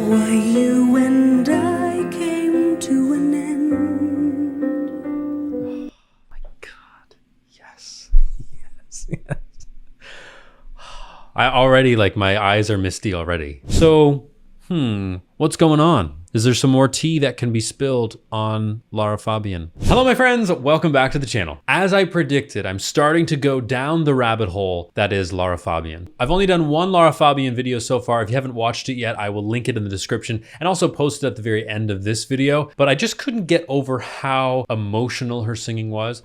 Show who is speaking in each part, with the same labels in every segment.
Speaker 1: Why you and I came to an end.
Speaker 2: Oh my God. Yes. Yes. I already, like, my eyes are misty already. So, what's going on? Is there some more tea that can be spilled on Lara Fabian? Hello, my friends. Welcome back to the channel. As I predicted, I'm starting to go down the rabbit hole that is Lara Fabian. I've only done one Lara Fabian video so far. If you haven't watched it yet, I will link it in the description and also post it at the very end of this video. But I just couldn't get over how emotional her singing was.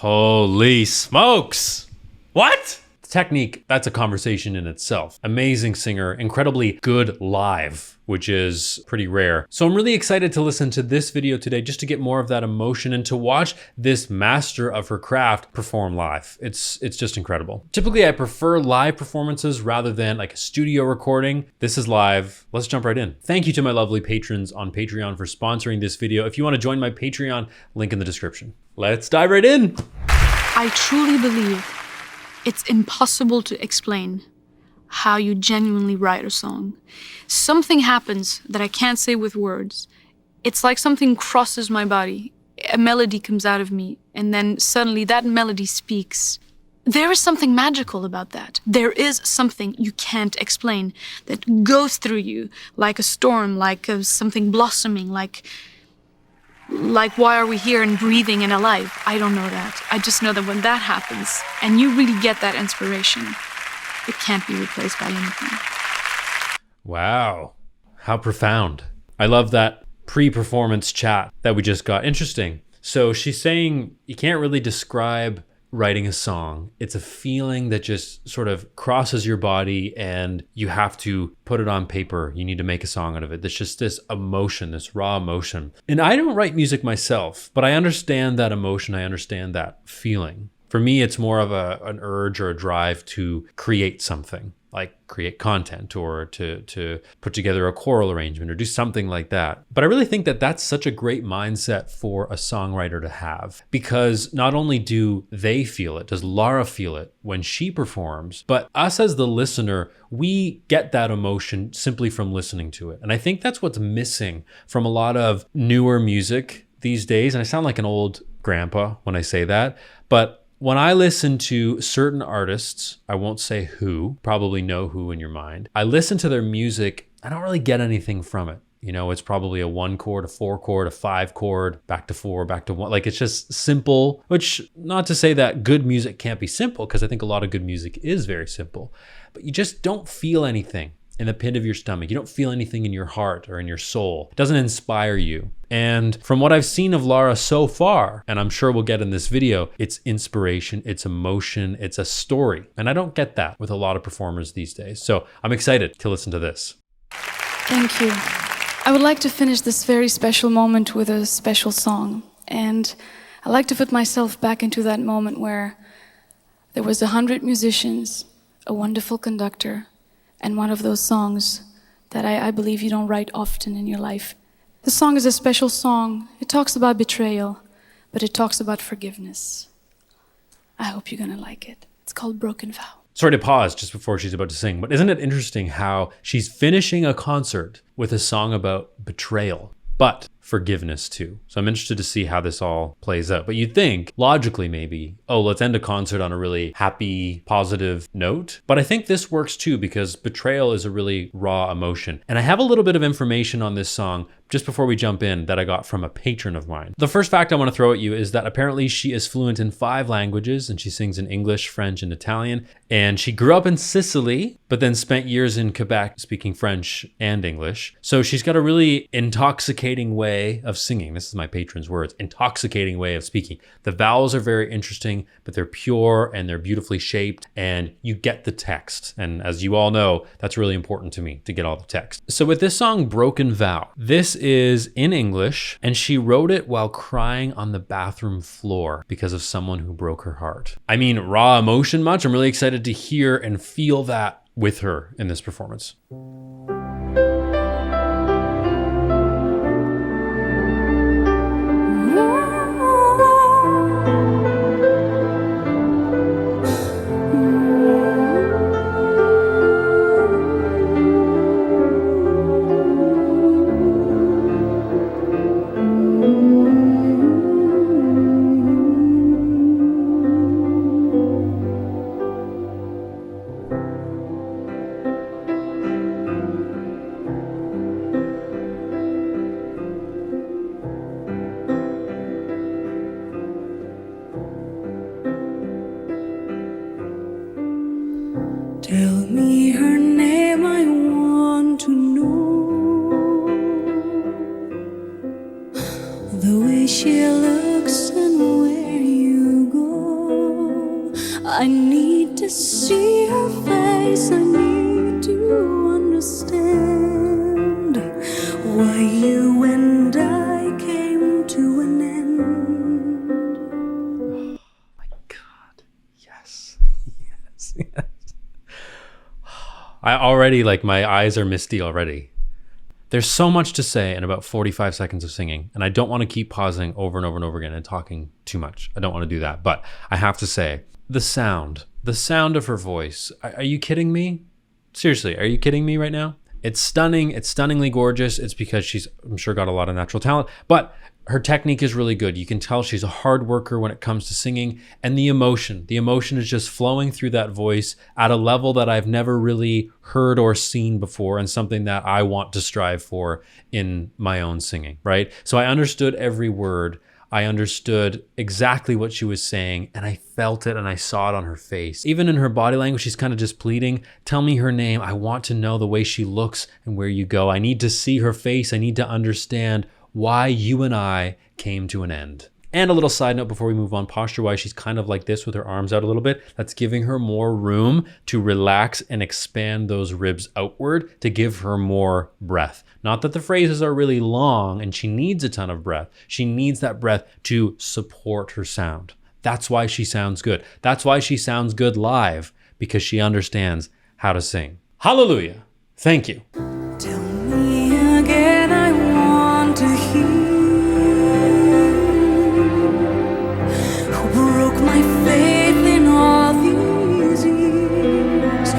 Speaker 2: Holy smokes! What? Technique, that's a conversation in itself. Amazing singer, incredibly good live, which is pretty rare. So I'm really excited to listen to this video today just to get more of that emotion and to watch this master of her craft perform live. It's just incredible. Typically, I prefer live performances rather than like a studio recording. This is live. Let's jump right in. Thank you to my lovely patrons on Patreon for sponsoring this video. If you want to join my Patreon, link in the description. Let's dive right in.
Speaker 3: I truly believe it's impossible to explain how you genuinely write a song. Something happens that I can't say with words. It's like something crosses my body. A melody comes out of me, and then suddenly that melody speaks. There is something magical about that. There is something you can't explain that goes through you like a storm, like something blossoming, like why are we here and breathing and alive? I don't know that. I just know that when that happens and you really get that inspiration, it can't be replaced by anything.
Speaker 2: Wow, how profound. I love that pre-performance chat that we just got. Interesting. So she's saying you can't really describe writing a song. It's a feeling that just sort of crosses your body and you have to put it on paper. You need to make a song out of it. There's just this emotion, this raw emotion. And I don't write music myself, but I understand that emotion. I understand that feeling. For me, it's more of an urge or a drive to create something, like create content or to put together a choral arrangement or do something like that. But I really think that that's such a great mindset for a songwriter to have, because not only do they feel it, does Lara feel it when she performs, but us as the listener, we get that emotion simply from listening to it. And I think that's what's missing from a lot of newer music these days. And I sound like an old grandpa when I say that, but when I listen to certain artists, I won't say who, probably know who in your mind. I listen to their music, I don't really get anything from it. You know, it's probably a 1 chord, a 4 chord, a 5 chord, back to 4, back to 1. Like, it's just simple, which not to say that good music can't be simple, because I think a lot of good music is very simple, but you just don't feel anything in the pit of your stomach. You don't feel anything in your heart or in your soul. It doesn't inspire you. And from what I've seen of Lara so far, and I'm sure we'll get in this video, it's inspiration, it's emotion, it's a story. And I don't get that with a lot of performers these days. So I'm excited to listen to this.
Speaker 4: Thank you. I would like to finish this very special moment with a special song. And I like to put myself back into that moment where there was 100 musicians, a wonderful conductor, and one of those songs that I believe you don't write often in your life. The song is a special song. It talks about betrayal, but it talks about forgiveness. I hope you're gonna like it. It's called Broken Vow.
Speaker 2: Sorry to pause just before she's about to sing, but isn't it interesting how she's finishing a concert with a song about betrayal, but forgiveness too. So I'm interested to see how this all plays out. But you'd think, logically maybe, oh, let's end a concert on a really happy, positive note. But I think this works too, because betrayal is a really raw emotion. And I have a little bit of information on this song just before we jump in that I got from a patron of mine. The first fact I want to throw at you is that apparently she is fluent in 5 languages, and she sings in English, French, and Italian. And she grew up in Sicily, but then spent years in Quebec speaking French and English. So she's got a really intoxicating way of singing. This is my patron's words. Intoxicating way of speaking. The vowels are very interesting, but they're pure and they're beautifully shaped, and you get the text. And as you all know, that's really important to me, to get all the text. So with this song, Broken Vow, this is in English, and she wrote it while crying on the bathroom floor because of someone who broke her heart. I mean, raw emotion much? I'm really excited to hear and feel that with her in this performance.
Speaker 1: Tell me her name, I want to know. The way she looks and where you go. I need to see her face, I need to understand why you and I came to an end.
Speaker 2: Oh my God. Yes. Yes. Yes. I already, like, my eyes are misty already. There's so much to say in about 45 seconds of singing, and I don't want to keep pausing over and over and over again and talking too much. I don't want to do that, but I have to say, the sound of her voice. Are you kidding me? Seriously, are you kidding me right now? It's stunning. It's stunningly gorgeous. It's because she's, I'm sure, got a lot of natural talent, but her technique is really good. You can tell she's a hard worker when it comes to singing, and the emotion is just flowing through that voice at a level that I've never really heard or seen before, and something that I want to strive for in my own singing, right? So I understood every word. I understood exactly what she was saying, and I felt it and I saw it on her face. Even in her body language, she's kind of just pleading, tell me her name. I want to know the way she looks and where you go. I need to see her face. I need to understand why you and I came to an end. And a little side note before we move on, posture-wise, she's kind of like this with her arms out a little bit. That's giving her more room to relax and expand those ribs outward to give her more breath. Not that the phrases are really long and she needs a ton of breath. She needs that breath to support her sound. That's why she sounds good. That's why she sounds good live, because she understands how to sing. Hallelujah. Thank you.
Speaker 1: Tell me again, I want to hear. Who broke my faith in all these years?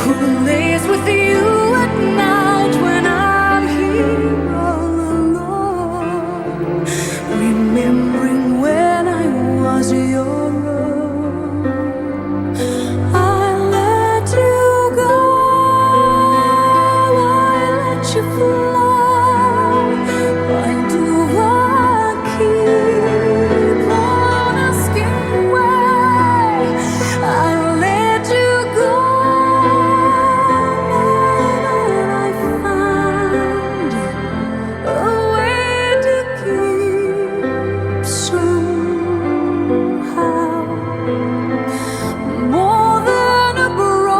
Speaker 1: Who lays with you at night when I'm here all alone? Remembering when I was your own. I let you go, I let you fly. Why do I keep on asking why? I let you go, and I found a way to keep somehow. More than a broken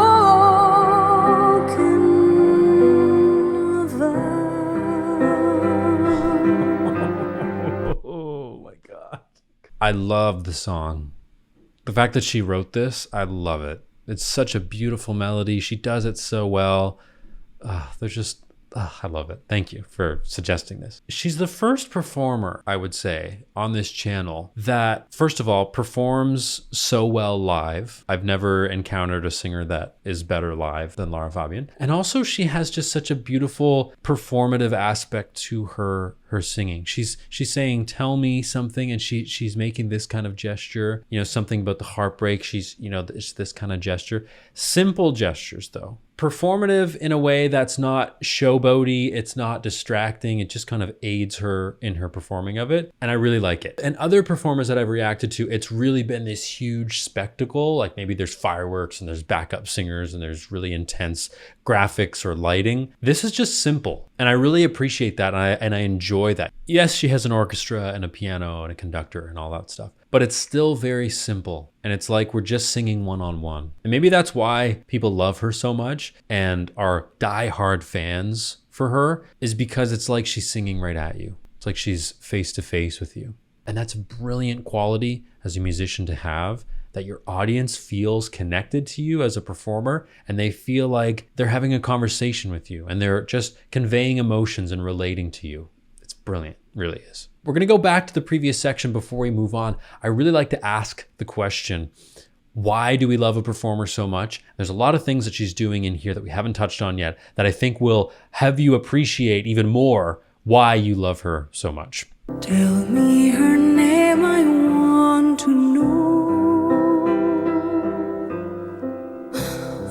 Speaker 1: vow.
Speaker 2: Oh my God. I love the song. The fact that she wrote this, I love it. It's such a beautiful melody. She does it so well. I love it. Thank you for suggesting this. She's the first performer, I would say, on this channel that, first of all, performs so well live. I've never encountered a singer that is better live than Lara Fabian. And also she has just such a beautiful performative aspect to her singing. She's saying, tell me something, and she's making this kind of gesture, something about the heartbreak. She's, it's this kind of gesture. Simple gestures though. Performative in a way that's not showboaty, it's not distracting, it just kind of aids her in her performing of it, and I really like it. And other performers that I've reacted to, it's really been this huge spectacle, like maybe there's fireworks and there's backup singers and there's really intense graphics or lighting. This is just simple, and I really appreciate that, and I enjoy that. Yes, she has an orchestra and a piano and a conductor and all that stuff, but it's still very simple, and it's like we're just singing one-on-one. And maybe that's why people love her so much and are die-hard fans for her, is because it's like she's singing right at you. It's like she's face-to-face with you. And that's a brilliant quality as a musician to have, that your audience feels connected to you as a performer, and they feel like they're having a conversation with you, and they're just conveying emotions and relating to you. It's brilliant, really is. We're gonna go back to the previous section before we move on. I really like to ask the question, why do we love a performer so much? There's a lot of things that she's doing in here that we haven't touched on yet that I think will have you appreciate even more why you love her so much.
Speaker 1: Tell me her name, I want to know.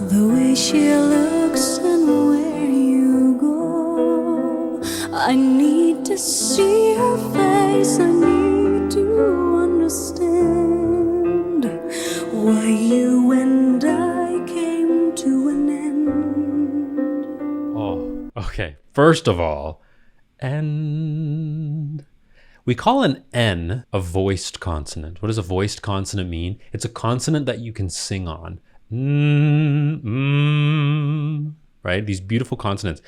Speaker 1: The way she looks and where you go. I need to see her face, I need to understand why you and I came to an
Speaker 2: First of all, and we call an N a voiced consonant. What does a voiced consonant mean? It's a consonant that you can sing on. Right? These beautiful consonants.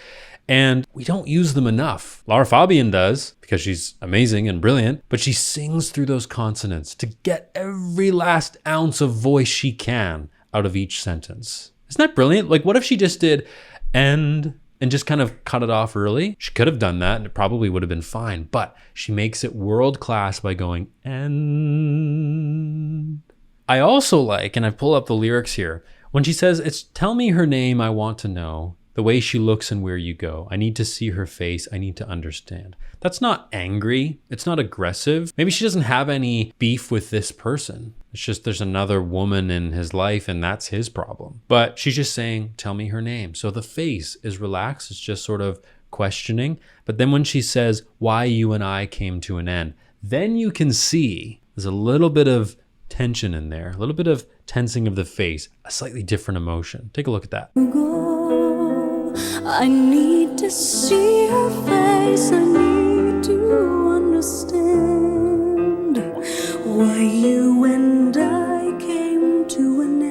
Speaker 2: And we don't use them enough. Lara Fabian does, because she's amazing and brilliant, but she sings through those consonants to get every last ounce of voice she can out of each sentence. Isn't that brilliant? Like, what if she just did and just kind of cut it off early? She could have done that and it probably would have been fine, but she makes it world class by going and. I also like, and I pull up the lyrics here, when she says, it's tell me her name, I want to know. The way she looks and where you go. I need to see her face. I need to understand. That's not angry. It's not aggressive. Maybe she doesn't have any beef with this person. It's just there's another woman in his life and that's his problem. But she's just saying, tell me her name. So the face is relaxed. It's just sort of questioning. But then when she says, why you and I came to an end, then you can see there's a little bit of tension in there, a little bit of tensing of the face, a slightly different emotion. Take a look at that.
Speaker 1: I need to see her face. I need to understand why you and I came to an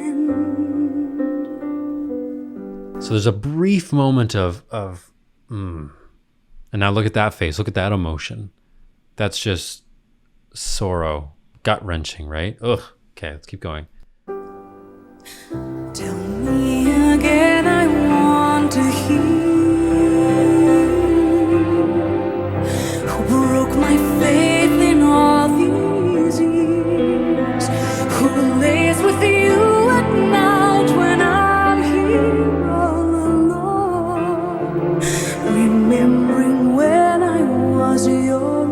Speaker 1: end.
Speaker 2: So there's a brief moment of and now look at that face. Look at that emotion. That's just sorrow, gut wrenching, right? Ugh. Okay, let's keep going.
Speaker 1: Tell me again, I want to hear who broke my faith in all these years, who lays with you at night when I'm here all alone, remembering when I was your own.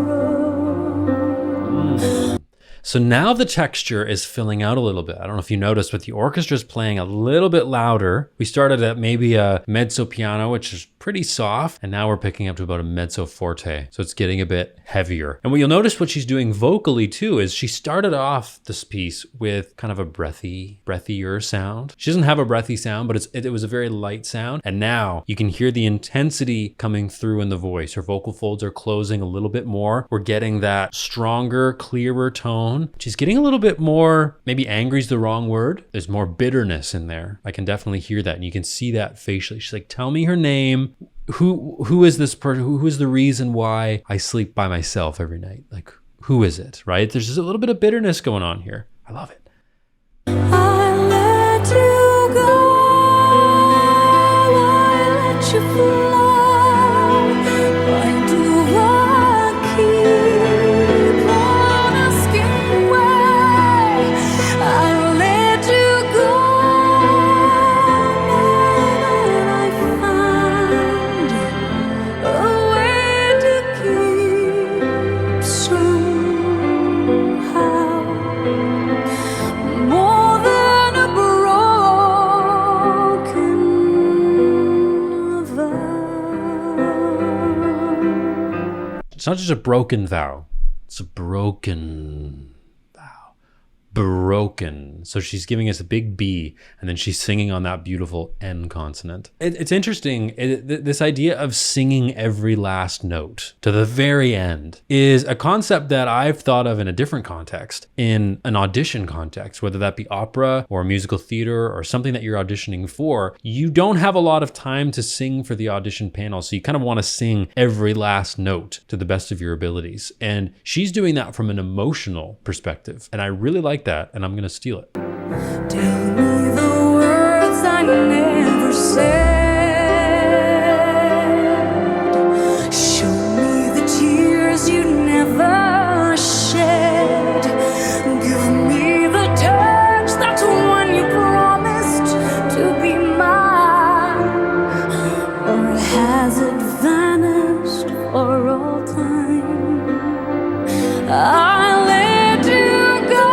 Speaker 2: So now the texture is filling out a little bit. I don't know if you noticed, but the orchestra is playing a little bit louder. We started at maybe a mezzo piano, which is pretty soft, and now we're picking up to about a mezzo forte. So it's getting a bit heavier. And what you'll notice what she's doing vocally too is she started off this piece with kind of a breathier sound. She doesn't have a breathy sound, but it was a very light sound. And now you can hear the intensity coming through in the voice. Her vocal folds are closing a little bit more. We're getting that stronger, clearer tone. She's getting a little bit more, maybe angry is the wrong word. There's more bitterness in there. I can definitely hear that. And you can see that facially. She's like, tell me her name. Who is this person? Who is the reason why I sleep by myself every night? Like, who is it, right? There's just a little bit of bitterness going on here. I love it.
Speaker 1: I let you go, I let you fly. Why do I keep on asking why? I let you go, and I find a way to keep somehow. More than a broken vow.
Speaker 2: It's not just a broken vow. It's a broken vow. Broken. So she's giving us a big B, and then she's singing on that beautiful N consonant. It's interesting. This idea of singing every last note to the very end is a concept that I've thought of in a different context, in an audition context, whether that be opera or musical theater or something that you're auditioning for. You don't have a lot of time to sing for the audition panel, so you kind of want to sing every last note to the best of your abilities. And she's doing that from an emotional perspective, and I really like that, and I'm going to steal it.
Speaker 1: Tell me the words I never said. Show me the tears you never shed. Give me the touch that's when you promised to be mine. Or has it vanished for all time? I let you go,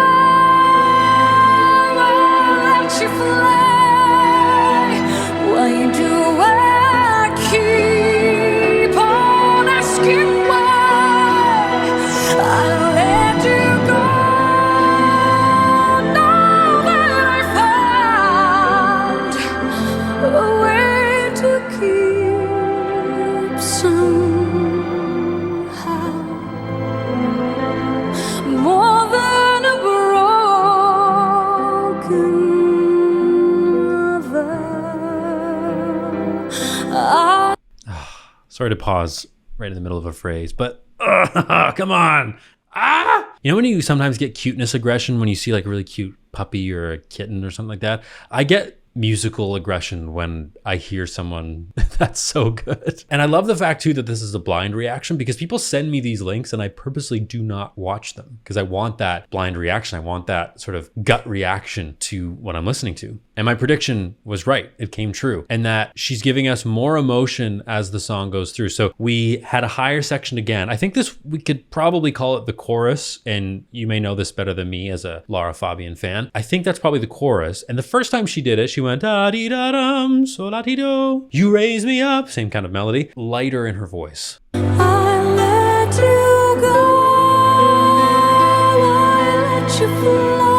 Speaker 1: I let you fly. Why do I keep on asking why? I let you go, now that I found a way to keep
Speaker 2: Sorry to pause right in the middle of a phrase, but come on. Ah! You know when you sometimes get cuteness aggression when you see like a really cute puppy or a kitten or something like that? I get musical aggression when I hear someone that's so good. And I love the fact too that this is a blind reaction, because people send me these links and I purposely do not watch them because I want that blind reaction. I want that sort of gut reaction to what I'm listening to. And my prediction was right. It came true. And that she's giving us more emotion as the song goes through. So we had a higher section again. I think we could probably call it the chorus. And you may know this better than me as a Lara Fabian fan. I think that's probably the chorus. And the first time she did it, she went, da dee da dum, so la ti do. You raise me up. Same kind of melody. Lighter in her voice.
Speaker 1: I let you go, I let you fly.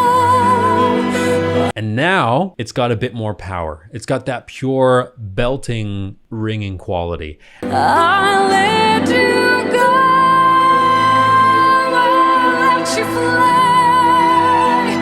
Speaker 2: And now it's got a bit more power. It's got that pure belting, ringing quality.
Speaker 1: I let you go, I let you fly.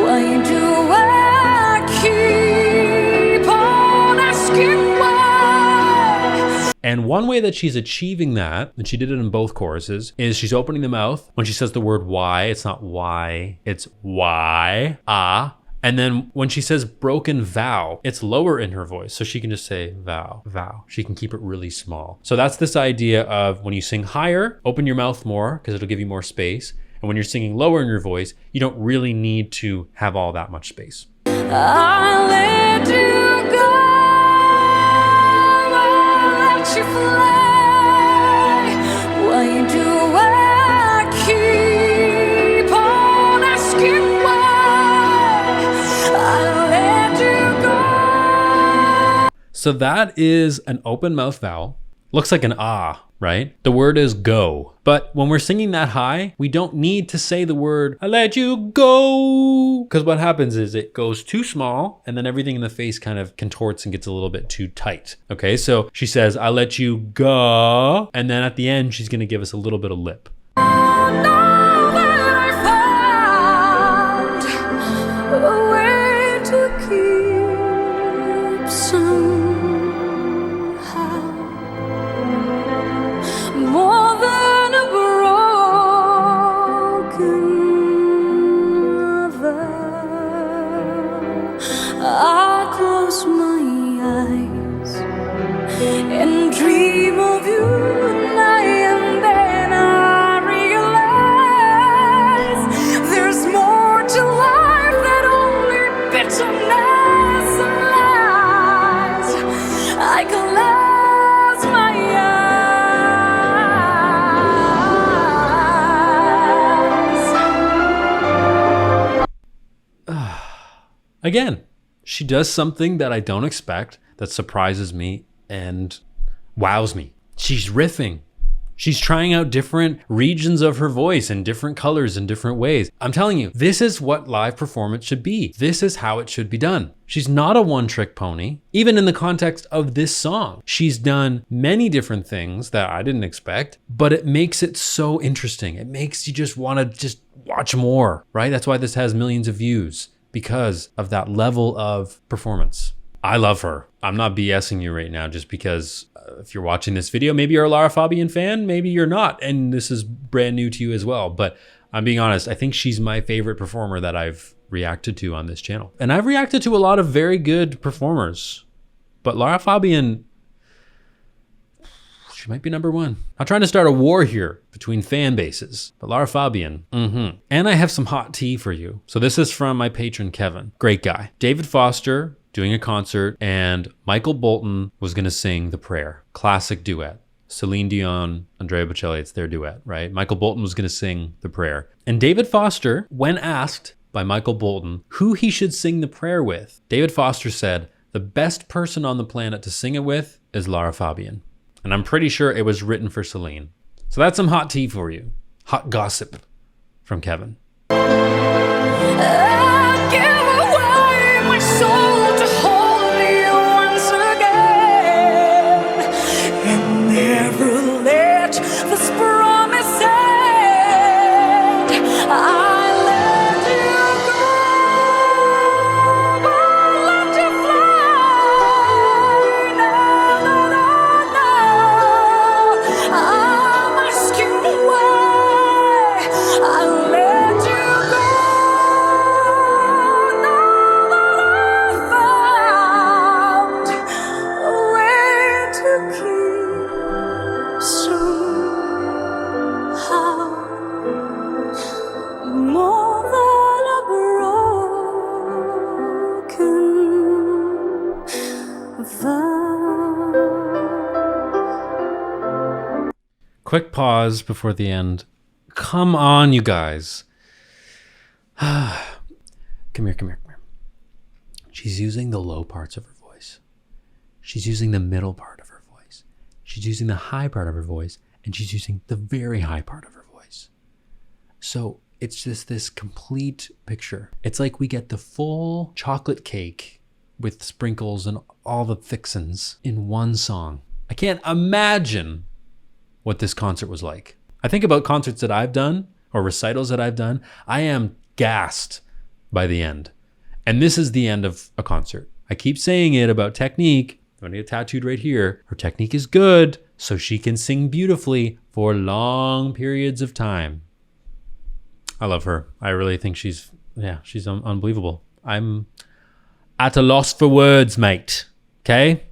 Speaker 1: Why do I keep on asking why?
Speaker 2: And one way that she's achieving that, and she did it in both choruses, is she's opening the mouth. When she says the word why, it's not why, it's why, ah. And then when she says broken vow, it's lower in her voice. So she can just say vow, vow. She can keep it really small. So that's this idea of when you sing higher, open your mouth more because it'll give you more space. And when you're singing lower in your voice, you don't really need to have all that much space.
Speaker 1: I let you go, I let you fly. Why do I keep on asking why? I let you go.
Speaker 2: So that is an open mouth vowel. Looks like an ah, right? The word is go. But when we're singing that high, we don't need to say the word, I let you go. Because what happens is it goes too small and then everything in the face kind of contorts and gets a little bit too tight. Okay, so she says, I let you go. And then at the end, she's going to give us a little bit of lip.
Speaker 1: Now that I found a way to keep somehow more than a broken vow. I close my eyes and dream of you and then I realize there's more to life than only bitterness and lies. I close my eyes.
Speaker 2: Again, she does something that I don't expect, that surprises me and wows me. She's riffing. She's trying out different regions of her voice and different colors in different ways. I'm telling you, this is what live performance should be. This is how it should be done. She's not a one-trick pony. Even in the context of this song, she's done many different things that I didn't expect, but it makes it so interesting. It makes you just want to just watch more, right? That's why this has millions of views, because of that level of performance. I love her. I'm not BSing you right now just because if you're watching this video, maybe you're a Lara Fabian fan, maybe you're not, and this is brand new to you as well. But I'm being honest, I think she's my favorite performer that I've reacted to on this channel. And I've reacted to a lot of very good performers, but Lara Fabian, she might be number one. I'm trying to start a war here between fan bases, but Lara Fabian, And I have some hot tea for you. So this is from my patron, Kevin. Great guy. David Foster doing a concert, and Michael Bolton was going to sing The Prayer. Classic duet. Celine Dion, Andrea Bocelli, it's their duet, right? Michael Bolton was going to sing The Prayer. And David Foster, when asked by Michael Bolton who he should sing The Prayer with, David Foster said, the best person on the planet to sing it with is Lara Fabian. And I'm pretty sure it was written for Celine. So that's some hot tea for you. Hot gossip from Kevin.
Speaker 1: I give away my soul to hold you once again and never let this promise end. I let you go, I let you fly. No, no, no, no.
Speaker 2: Quick pause before the end. Come on, you guys. Come here, come here, come here. She's using the low parts of her voice. She's using the middle part of her voice. She's using the high part of her voice. And she's using the very high part of her voice. So it's just this complete picture. It's like we get the full chocolate cake with sprinkles and all the fixins in one song. I can't imagine what this concert was like. I think about concerts that I've done or recitals that I've done. I am gassed by the end. And this is the end of a concert. I keep saying it about technique. I'm gonna get tattooed right here. Her technique is good, so she can sing beautifully for long periods of time. I love her. I really think she's unbelievable. I'm at a loss for words, mate. Okay?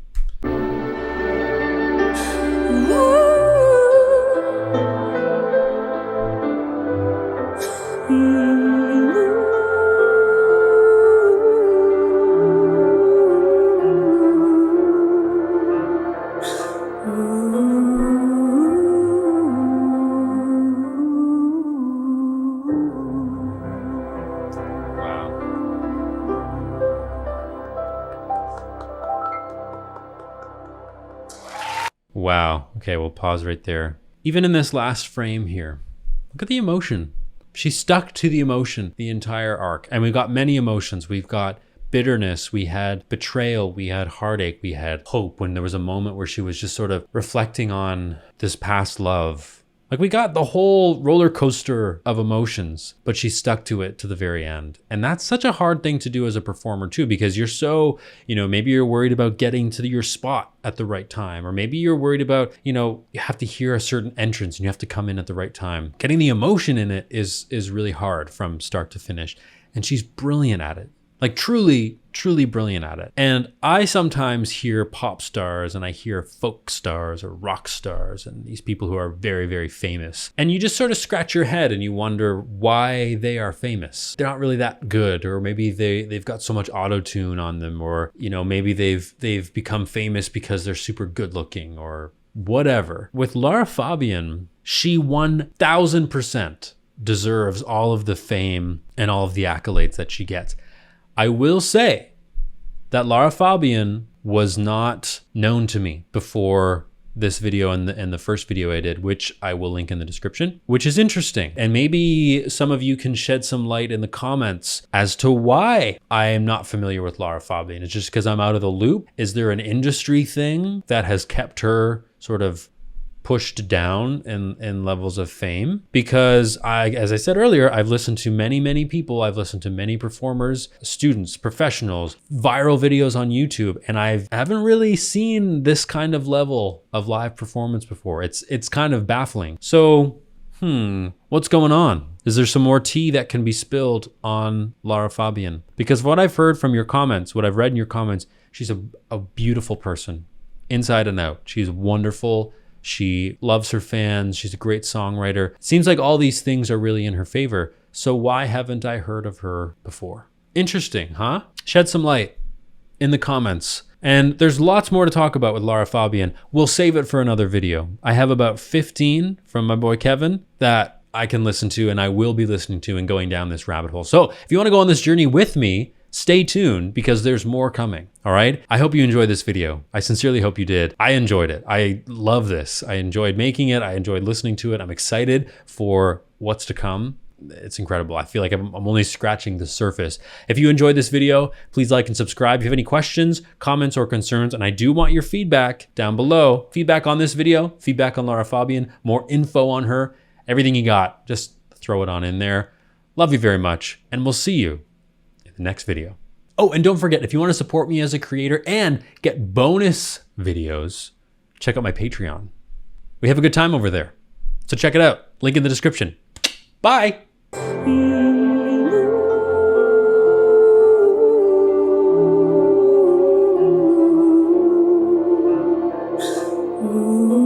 Speaker 2: Wow. Okay, we'll pause right there. Even in this last frame here, look at the emotion. She stuck to the emotion the entire arc. And we've got many emotions. We've got bitterness, we had betrayal, we had heartache, we had hope when there was a moment where she was just sort of reflecting on this past love. Like we got the whole roller coaster of emotions, but she stuck to it to the very end. And that's such a hard thing to do as a performer too, because you're so, maybe you're worried about getting to your spot at the right time, or maybe you're worried about, you have to hear a certain entrance and you have to come in at the right time. Getting the emotion in it is really hard from start to finish. And she's brilliant at it. Like truly, truly brilliant at it. And I sometimes hear pop stars and I hear folk stars or rock stars and these people who are very, very famous. And you just sort of scratch your head and you wonder why they are famous. They're not really that good, or maybe they've got so much auto-tune on them, or, maybe they've become famous because they're super good looking or whatever. With Lara Fabian, she 1000% deserves all of the fame and all of the accolades that she gets. I will say that Lara Fabian was not known to me before this video and the first video I did, which I will link in the description, which is interesting. And maybe some of you can shed some light in the comments as to why I am not familiar with Lara Fabian. It's just because I'm out of the loop. Is there an industry thing that has kept her sort of pushed down in levels of fame? Because as I said earlier, I've listened to many people. I've listened to many performers, students, professionals, viral videos on YouTube, and I haven't really seen this kind of level of live performance before. It's kind of baffling. So, what's going on? Is there some more tea that can be spilled on Lara Fabian? Because what I've heard from your comments, what I've read in your comments, she's a beautiful person, inside and out. She's wonderful. She loves her fans. She's a great songwriter. Seems like all these things are really in her favor. So why haven't I heard of her before? Interesting, huh? Shed some light in the comments. And there's lots more to talk about with Lara Fabian. We'll save it for another video. I have about 15 from my boy Kevin that I can listen to, and I will be listening to and going down this rabbit hole. So if you want to go on this journey with me, stay tuned because there's more coming. All right. I hope you enjoyed this video. I sincerely hope you did. I enjoyed it. I love this. I enjoyed making it. I enjoyed listening to it. I'm excited for what's to come. It's incredible. I feel like I'm only scratching the surface. If you enjoyed this video, please like and subscribe. If you have any questions, comments, or concerns, and I do want your feedback down below. Feedback on this video, feedback on Lara Fabian, more info on her, everything you got, just throw it on in there. Love you very much, and we'll see you in the next video. Oh, and don't forget, if you want to support me as a creator and get bonus videos, check out my Patreon. We have a good time over there. So check it out. Link in the description. Bye.
Speaker 1: Ooh.